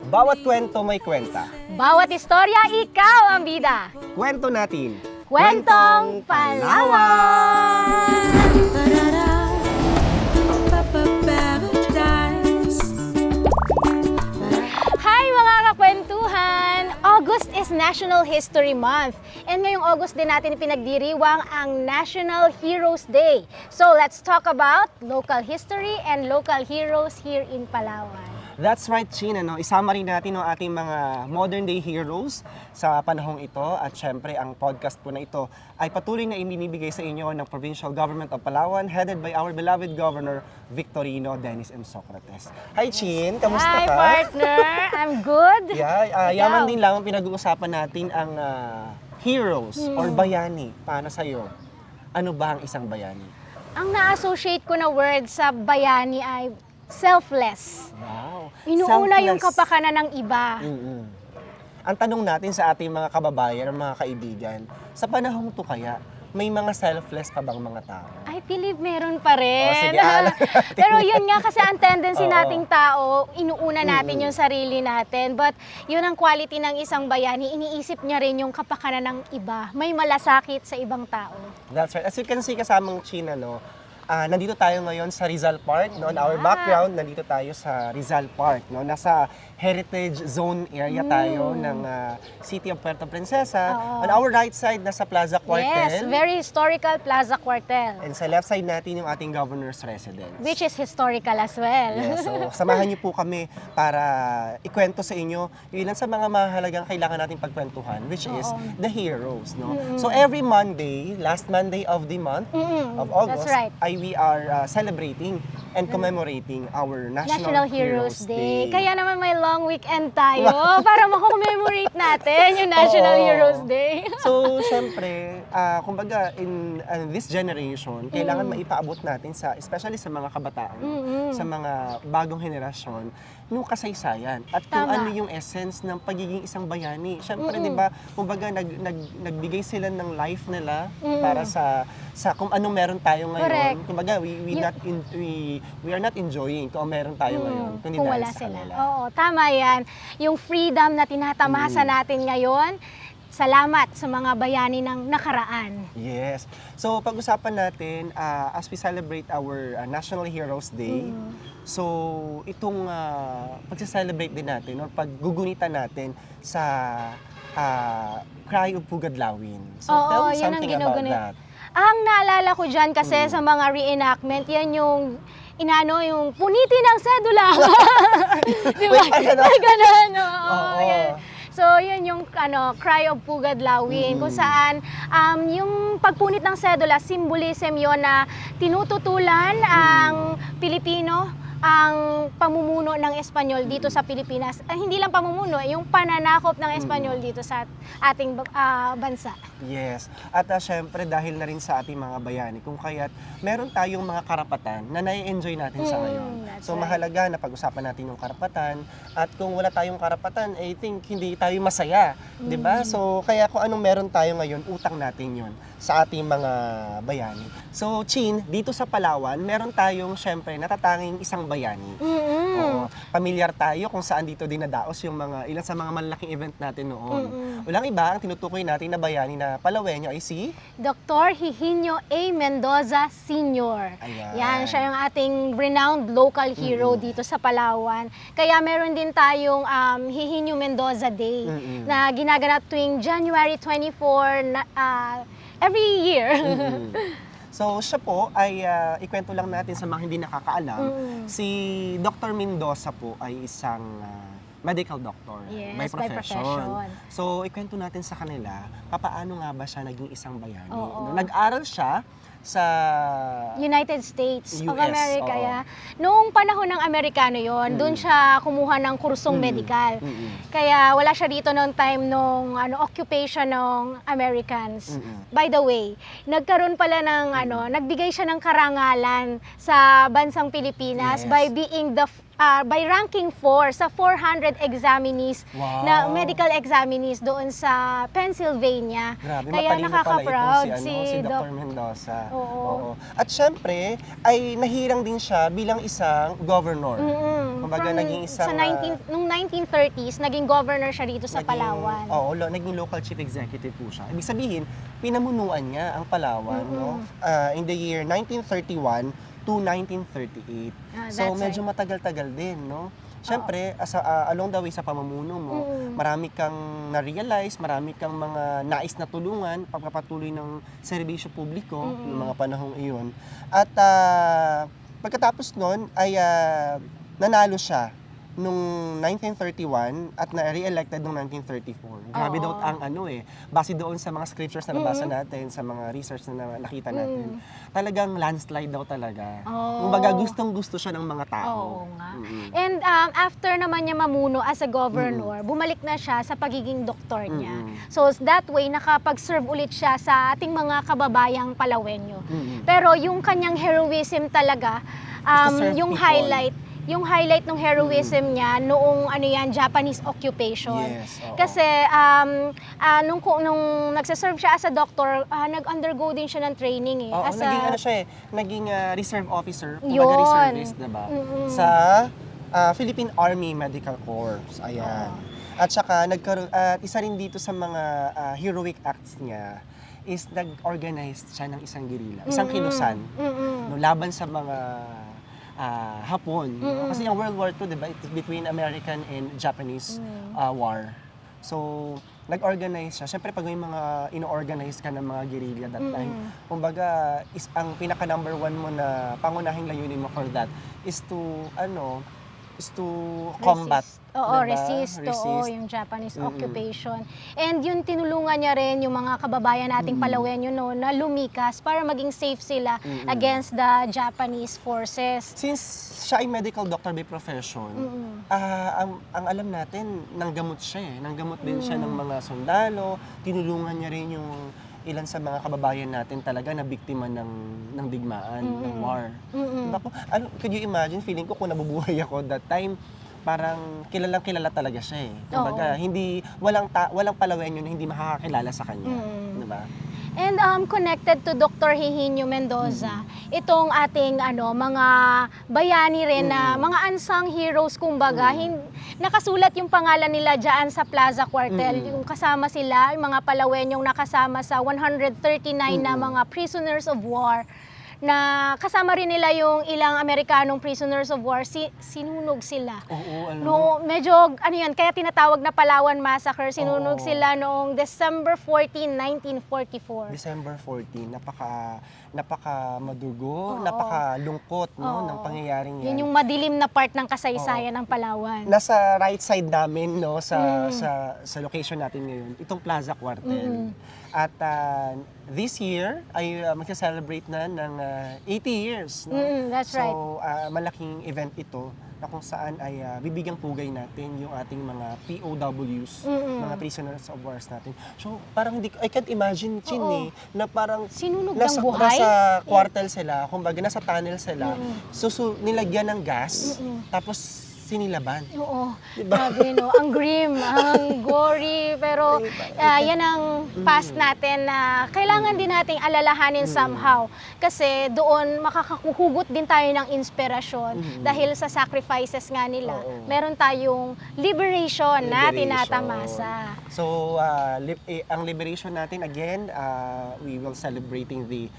Bawat kwento may kwenta. Bawat istorya, ikaw ang bida. Kwento natin. Kwentong Palawan! Hi mga kakwentuhan! August is National History Month. And ngayong August din natin pinagdiriwang ang National Heroes Day. So let's talk about local history and local heroes here in Palawan. That's right, Chin. Isama rin natin ang ating mga modern day heroes sa panahong ito. At syempre, ang podcast po na ito ay patuloy na ibinibigay sa inyo ng Provincial Government of Palawan, headed by our beloved Governor Victorino Dennis M. Socrates. Hi, Chin. Kamusta Hi, ka? partner. I'm good. Yeah, yaman din lang ang pinag-uusapan natin ang heroes or bayani. Paano sa'yo? Ano ba ang isang bayani? Ang na-associate ko na word sa bayani ay selfless. Wow. Inuuna yung Selfless. kapakanan ng iba. Mm-mm. Ang tanong natin sa ating mga kababayan, mga kaibigan, sa panahong to kaya, may mga selfless pa bang mga tao? I believe meron pa rin. Oh, sige, alam. Pero yun nga kasi ang tendency Oo. nating tao, inuuna natin yung sarili natin. But yun ang quality ng isang bayani, iniisip niya rin yung kapakanan ng iba. May malasakit sa ibang tao. That's right. As you can see, kasamang China, nandito tayo ngayon sa Rizal Park. No? On our Yeah. background, nandito tayo sa Rizal Park. No? Nasa Heritage Zone area tayo ng City of Puerto Princesa. Oo. On our right side, nasa Plaza Cuartel. Yes, very historical Plaza Cuartel. And sa left side natin yung ating governor's residence. Which is historical as well. Yes, so samahan niyo po kami para ikwento sa inyo yung ilan sa mga mahalagang kailangan nating pagkwentuhan, which is the heroes. No? So every Monday, last Monday of the month of August, That's right. we are celebrating and commemorating our National Heroes Day. Kaya naman may long weekend tayo para mako-commemorate natin yung National Oo. Heroes Day. So, syempre, kumbaga, in this generation, kailangan maipaabot natin especially sa mga kabataan, sa mga bagong henerasyon, yung kasaysayan at kung Tama. ano yung essence ng pagiging isang bayani. Syempre, di ba, kumbaga, nagbigay sila ng life nila para sa kung anong meron tayo ngayon. Correct. Kumbaga, we are not enjoying kung meron tayo ngayon, kundi Kung dahil wala sa sila. kanila. Oo, tama yan. Yung freedom na tinatamasa natin ngayon, salamat sa mga bayani ng nakaraan. Yes. So, pag-usapan natin, as we celebrate our National Heroes Day, so itong pag-celebrate din natin, or paggugunitan natin sa Cry of Pugadlawin. So, Oo, tell me yun ang something about ginugunit. that. Ang naalala ko dyan kasi sa mga reenactment, yan yung yung punitin ng sedula. Di ba? Wait, ano? Ay, ganun. Oo, Oo. yan. So, yun yung Cry of Pugadlawin, kung saan yung pagpunit ng sedula, symbolism yon na tinututulan ang Pilipino, ang pamumuno ng Espanyol dito sa Pilipinas. Hindi lang pamumuno, yung pananakop ng Espanyol dito sa ating bansa. Yes. At syempre, dahil na rin sa ating mga bayani, kung kaya't meron tayong mga karapatan na nai-enjoy natin sa ngayon. That's So, right. mahalaga na pag-usapan natin yung karapatan. At kung wala tayong karapatan, I think hindi tayo masaya. Di ba? So, kaya kung anong meron tayo ngayon, utang natin yun sa ating mga bayani. So, Chin, dito sa Palawan, meron tayong syempre natatanging isang bayani. Oo. Pamilyar tayo kung saan dito dinadaos yung ilan sa mga malalaking event natin noon. Walang iba, ang tinutukoy natin na bayani na Palawenyo ay si Dr. Higinio A. Mendoza Sr. Ayan. Yan, siya yung ating renowned local hero dito sa Palawan. Kaya meron din tayong Higinio Mendoza Day na ginaganap tuwing January 24 every year. So, siya po ay, ikwento lang natin sa mga hindi nakakaalam, si Dr. Mendoza po ay isang medical doctor Yes, by by profession. profession. So, ikwento natin sa kanila, paano nga ba siya naging isang bayani. Oo. Nag-aral siya sa United States of US, America. oo. Yeah. Noong panahon ng Amerikano yon, doon siya kumuha ng kursong medical. Kaya wala siya dito noong time nung occupation ng Americans. By the way, nagkaroon pala ng nagbigay siya ng karangalan sa bansang Pilipinas Yes. by being the by ranking 4 sa 400 examinees Wow. na medical examinees doon sa Pennsylvania. Grabe, Kaya matalino pala nakaka-proud itong si si Dr. Mendoza. Oo. At syempre, ay nahirang din siya bilang isang governor. Kumbaga, naging isang, sa nung 1930s, naging governor siya dito sa Palawan. Oo, naging local chief executive po siya. Ibig sabihin, pinamunuan niya ang Palawan no? In the year 1931 to 1938. So, That's medyo right. matagal-tagal din, no? Siyempre, along the way sa pamumuno mo, marami kang na-realize, marami kang mga nais na tulungan, pagpapatuloy ng serbisyo publiko ng mga panahong iyon. At pagkatapos nun, ay nanalo siya nung 1931 at na-re-elected noong 1934. Grabe daw ang base doon sa mga scriptures na nabasa natin, sa mga research na nakita natin. Talagang landslide daw talaga. Kumbaga, gustong-gusto siya ng mga tao. Oo nga. And after naman niya mamuno as a governor, bumalik na siya sa pagiging doktor niya. So that way, nakapag-serve ulit siya sa ating mga kababayang Palawenyo. Pero yung kanyang heroism talaga, To serve yung people. yung highlight ng heroism niya noong Japanese occupation. Yes, oo. Kasi nung nagsaserve siya as a doctor, nag-undergo din siya ng training Oo, as naging reserve officer, Yun. kumbaga reservist, diba? Sa Philippine Army Medical Corps. Ayan. At saka, isa rin dito sa mga heroic acts niya is nag-organize siya ng isang guerrilla, isang kilusan, no, laban sa mga Hapon. No? Kasi yung World War II, diba, it's between American and Japanese war. So, nag-organize siya. Siyempre, pag may mga ino-organize ka ng mga guerrilla that time, kumbaga, ang pinaka-number one mo na pangunahing layunin mo for that is to combat. Oo, diba? resist. Oo, yung Japanese occupation. And yun, tinulungan niya rin yung mga kababayan nating Palawenyo no, na lumikas para maging safe sila against the Japanese forces. Since siya ay medical doctor by profession, ang alam natin, nanggamot siya eh. Nanggamot din siya ng mga sundalo, tinulungan niya rin yung ilan sa mga kababayan natin talaga na biktima ng digmaan, ng war. Diba po? Could you imagine, feeling ko kung nabubuhay ako that time, parang kilalang-kilala talaga siya eh. Kumbaga, walang Palawenyo na hindi makakakilala sa kanya. Diba? And connected to Dr. Hihinio Mendoza, itong ating mga bayani rin na mga unsung heroes kumbaga, nakasulat yung pangalan nila diyan sa Plaza Cuartel, yung kasama sila, yung mga Palawenyong nakasama sa 139 na mga prisoners of war na kasama rin nila yung ilang Amerikanong prisoners of war, sinunog sila. Oo, No, medyo kaya tinatawag na Palawan Massacre. Sinunog sila noong December 14, 1944. December 14, napaka madugo, napakalungkot no, ng pangyayaring yan. Yun yung madilim na part ng kasaysayan ng Palawan. Nasa right side namin no sa location natin ngayon, itong Plaza Cuartel. At this year ay magse-celebrate na ng 80 years. No? That's right. So, malaking event ito na kung saan ay bibigyang pugay natin yung ating mga POWs, mga prisoners of wars natin. So, parang I can't imagine, Chin, na parang Sinunog ng buhay? nasa quartel sila, kumbaga nasa tunnel sila, so nilagyan ng gas, tapos sinilaban. Oo. Diba? Grabe, no? Ang grim, ang gory, pero yan ang past natin na kailangan din nating alalahanin somehow. Kasi doon makakahugot din tayo ng inspirasyon dahil sa sacrifices nga nila. Meron tayong liberation na tinatamasa. So, ang liberation natin, again, we will celebrating the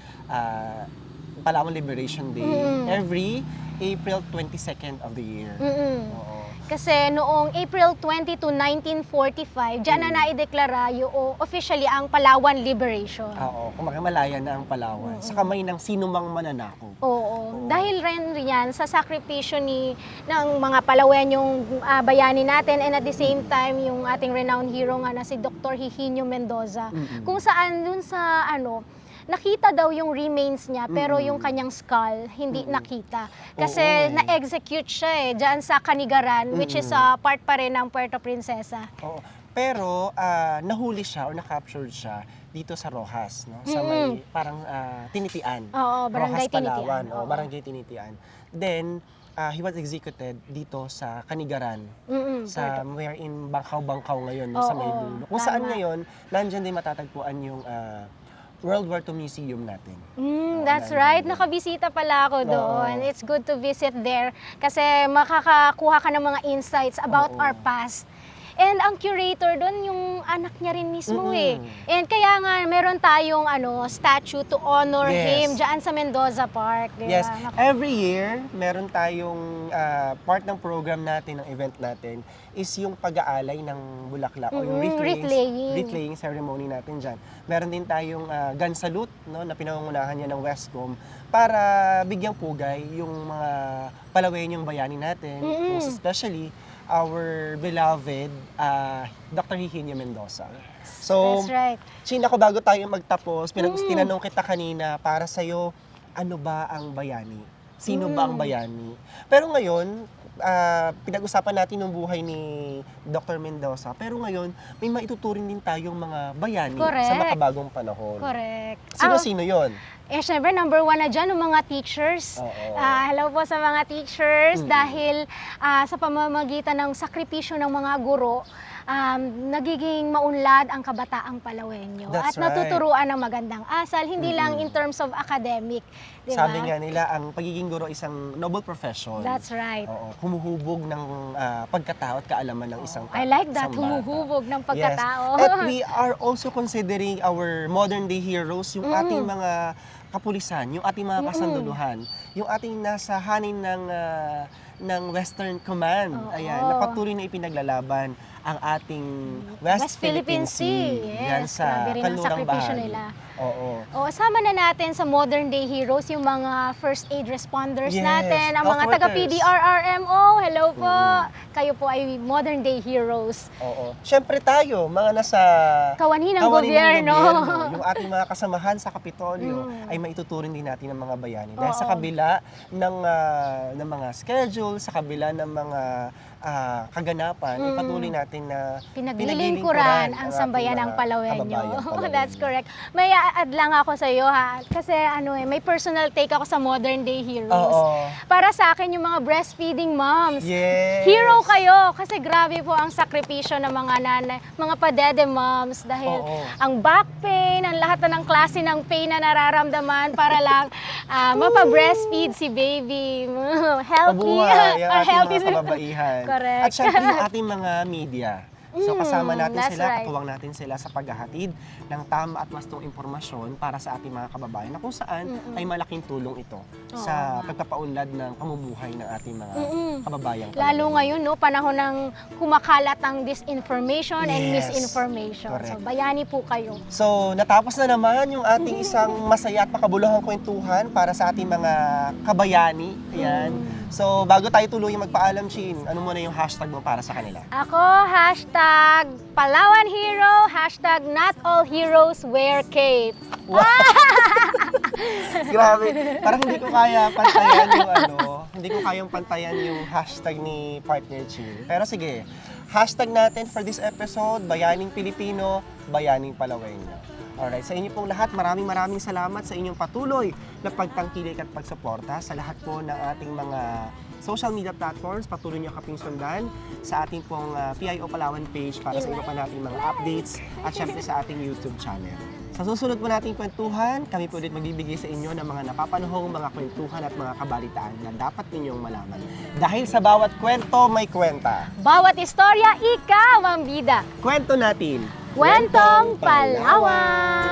Palawan Liberation Day every April 22nd of the year. Oo. Kasi noong April 20 to 1945, diyan na naideklara yung officially ang Palawan Liberation. Oo, kumaga malaya na ang Palawan sa kamay ng sinumang mananakop. Oo. Dahil rin yan sa sakripisyo ng mga Palawenyong bayani natin, and at the same time yung ating renowned hero nga na si Dr. Hihinio Mendoza, kung saan dun sa nakita daw yung remains niya, pero yung kanyang skull, hindi nakita. Kasi na-execute siya diyan sa Canigaran, which is part pa rin ng Puerto Princesa. Oo. Pero nahuli siya or na-captured siya dito sa Rojas, no? Sa may parang Tinitian. Oo, Barangay Rojas, Palawan, Tinitian. Barangay Tinitian. Then, he was executed dito sa Kanigaran, Sa sa wherein Bangkaw-Bangkaw ngayon, no, sa Oo, may dulo. Kung saan tama. ngayon, nandyan din matatagpuan yung World War II Museum natin. That's nandyan right. din. Nakabisita pala ako doon. Oo. It's good to visit there kasi makakakuha ka ng mga insights about Oo. our past. And ang curator doon, yung anak niya rin mismo Mm-mm. And kaya nga, meron tayong statue to honor Yes. him dyan sa Mendoza Park. Di Yes, ba? every year, meron tayong part ng program natin, ng event natin, is yung pag-aalay ng bulaklak o yung wreath-laying ceremony natin dyan. Meron din tayong gun salute, no, na pinangungunahan niya ng Westcom para bigyang pugay yung mga palawenyong bayani natin, most especially our beloved Dr. Higinio Mendoza. So, That's right. Chin, ako bago tayo magtapos, tinanong kita kanina para sa'yo, ano ba ang bayani? Sino ba ang bayani? Pero ngayon, pinag-usapan natin yung buhay ni Dr. Mendoza. Pero ngayon, may maituturing din tayong mga bayani sa Correct. makabagong panahon. Correct. Sino-sino yon? Syempre, number one na dyan, yung mga teachers. Oo. Hello po sa mga teachers dahil sa pamamagitan ng sakripisyo ng mga guro, nagiging maunlad ang kabataang Palawenyo. That's At right. natuturuan ng magandang asal, hindi lang in terms of academic. Di ba? Sabi nga nila, ang pagiging guro isang noble profession. That's right. Oo, humuhubog ng pagkatao at kaalaman ng isang tao. I like that, isang bata. humuhubog ng pagkatao. Yes. At we are also considering our modern day heroes, yung ating mga kapulisan, yung ating mga kasanduluhan, yung ating nasa hanin ng Western Command. Oo. Ayan, na patuloy na ipinaglalaban ang ating West Philippine Sea. Yan Yes, sa grabe rin ang kanlurang sakripisyo bahagi. nila. Oo. O, sama na natin sa modern day heroes yung mga first aid responders Yes, natin, ang health mga taga workers. PDRRMO. Hello po. Kayo po ay modern day heroes. Oo. Siyempre tayo, mga nasa Kawanin ng kawanin gobyerno. yung ating mga kasamahan sa Kapitolyo ay maituturing din natin ng mga bayani. Dahil sa Oo. kabila ng mga schedule, sa kabila ng mga kaganapan, ay patuloy natin na Pinaglilingkuran ang ating sambayan ng mga Palawenyo. kababayang Palawenyo. That's correct. May add lang ako sa iyo ha, kasi may personal take ako sa modern day heroes. Oo. Para sa akin yung mga breastfeeding moms. Yes. Hero kayo kasi grabe po ang sakripisyo ng mga nanay, mga padede moms dahil Oo. ang back pain, ang lahat na ng klase ng pain na nararamdaman para lang mapa-breastfeed si baby. Healthy. Pabuhay ang ating Healthy. mga kababaihan. Correct. At syempre yung ating mga media. So kasama natin that's sila, right. katuwang natin sila sa paghahatid ng tama at wastong impormasyon para sa ating mga kababayan na kung saan ay malaking tulong ito sa pagpapaunlad ng pamumuhay ng ating mga kababayan. Lalo ngayon, no, panahon ng kumakalat ang disinformation and Yes. misinformation. Correct. So, bayani po kayo. So, natapos na naman yung ating isang masaya at makabuluhang kwentuhan para sa ating mga kabayani. Ayan. So, bago tayo tuluyang magpaalam, Chin, ano muna yung hashtag mo para sa kanila? Ako, hashtag Palawan Hero, hashtag Not All Heroes Wear Cape. Grabe, parang hindi ko kaya pantayan yung hindi ko kayang pantayan yung hashtag ni partner Chin. Pero sige, hashtag natin for this episode, Bayaning Pilipino, Bayaning Palawenyo. Alright, sa inyo pong lahat, maraming salamat sa inyong patuloy na pagtangkilik at pagsuporta sa lahat po ng ating mga social media platforms. Patuloy niyo kaping sundan sa ating pong PIO Palawan page para sa iba pa nating mga updates at syempre sa ating YouTube channel. Sa susunod po nating kwentuhan, kami po ulit magbibigay sa inyo ng mga napapanahong mga kwentuhan at mga kabalitaan na dapat ninyong malaman. Dahil sa bawat kwento, may kwenta. Bawat istorya, ikaw ang bida. Kwento natin! Kwentong Palawan!